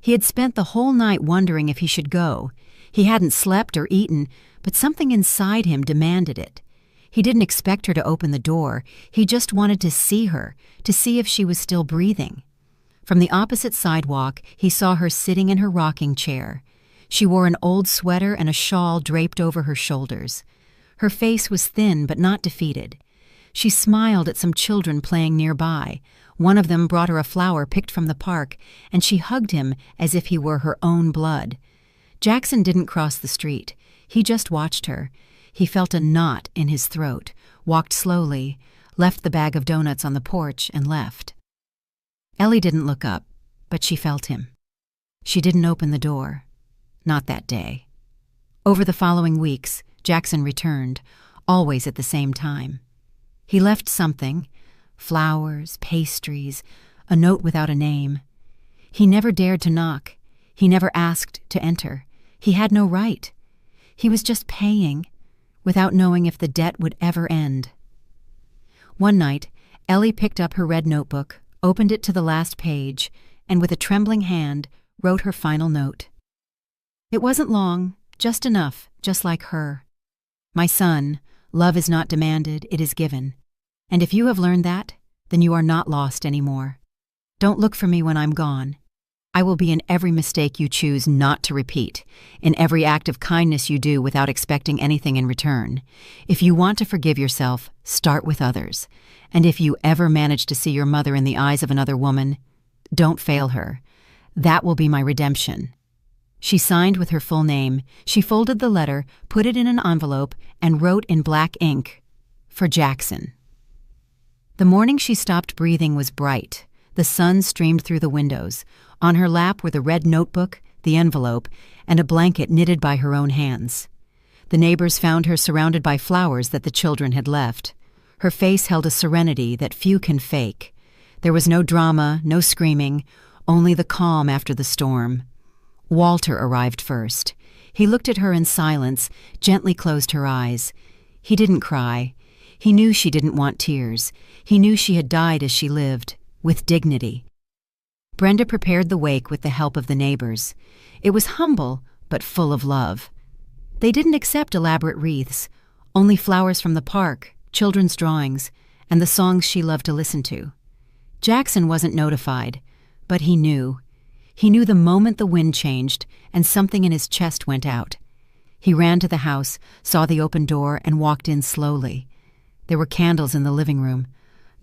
He had spent the whole night wondering if he should go. He hadn't slept or eaten, but something inside him demanded it. He didn't expect her to open the door. He just wanted to see her, to see if she was still breathing. From the opposite sidewalk, he saw her sitting in her rocking chair. She wore an old sweater and a shawl draped over her shoulders. Her face was thin but not defeated. She smiled at some children playing nearby. One of them brought her a flower picked from the park, and she hugged him as if he were her own blood. Jackson didn't cross the street. He just watched her. He felt a knot in his throat, walked slowly, left the bag of donuts on the porch, and left. Ellie didn't look up, but she felt him. She didn't open the door. Not that day. Over the following weeks, Jackson returned, always at the same time. He left something: flowers, pastries, a note without a name. He never dared to knock. He never asked to enter. He had no right. He was just paying, without knowing if the debt would ever end. One night, Ellie picked up her red notebook, opened it to the last page, and with a trembling hand, wrote her final note. It wasn't long, just enough, just like her. My son, love is not demanded, it is given. And if you have learned that, then you are not lost anymore. Don't look for me when I'm gone. I will be in every mistake you choose not to repeat, in every act of kindness you do without expecting anything in return. If you want to forgive yourself, start with others. And if you ever manage to see your mother in the eyes of another woman, don't fail her. That will be my redemption. She signed with her full name. She folded the letter, put it in an envelope, and wrote in black ink, "For Jackson." The morning she stopped breathing was bright. The sun streamed through the windows. On her lap were the red notebook, the envelope, and a blanket knitted by her own hands. The neighbors found her surrounded by flowers that the children had left. Her face held a serenity that few can fake. There was no drama, no screaming, only the calm after the storm. Walter arrived first. He looked at her in silence, gently closed her eyes. He didn't cry. He knew she didn't want tears. He knew she had died as she lived, with dignity. Brenda prepared the wake with the help of the neighbors. It was humble, but full of love. They didn't accept elaborate wreaths, only flowers from the park, children's drawings, and the songs she loved to listen to. Jackson wasn't notified, but he knew. He knew the moment the wind changed and something in his chest went out. He ran to the house, saw the open door, and walked in slowly. There were candles in the living room.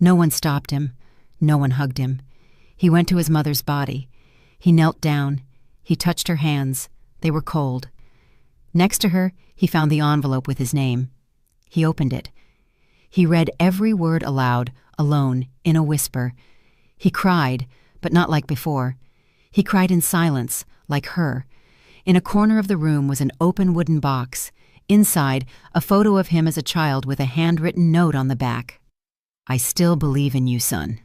No one stopped him. No one hugged him. He went to his mother's body. He knelt down. He touched her hands. They were cold. Next to her, he found the envelope with his name. He opened it. He read every word aloud, alone, in a whisper. He cried, but not like before. He cried in silence, like her. In a corner of the room was an open wooden box. Inside, a photo of him as a child with a handwritten note on the back. "I still believe in you, son."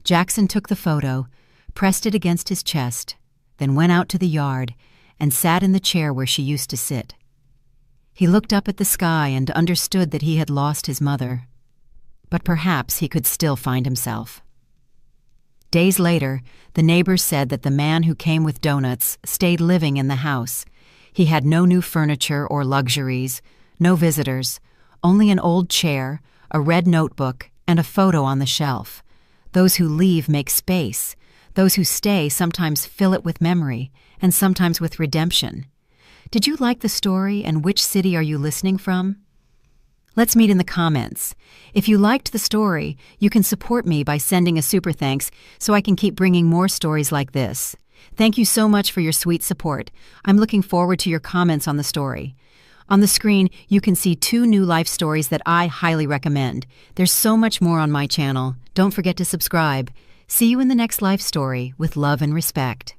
Jackson took the photo, pressed it against his chest, then went out to the yard and sat in the chair where she used to sit. He looked up at the sky and understood that he had lost his mother. But perhaps he could still find himself. Days later, the neighbors said that the man who came with donuts stayed living in the house. He had no new furniture or luxuries, no visitors, only an old chair, a red notebook, and a photo on the shelf. Those who leave make space. Those who stay sometimes fill it with memory, and sometimes with redemption. Did you like the story, and which city are you listening from? Let's meet in the comments. If you liked the story, you can support me by sending a super thanks so I can keep bringing more stories like this. Thank you so much for your sweet support. I'm looking forward to your comments on the story. On the screen, you can see 2 new life stories that I highly recommend. There's so much more on my channel. Don't forget to subscribe. See you in the next life story with love and respect.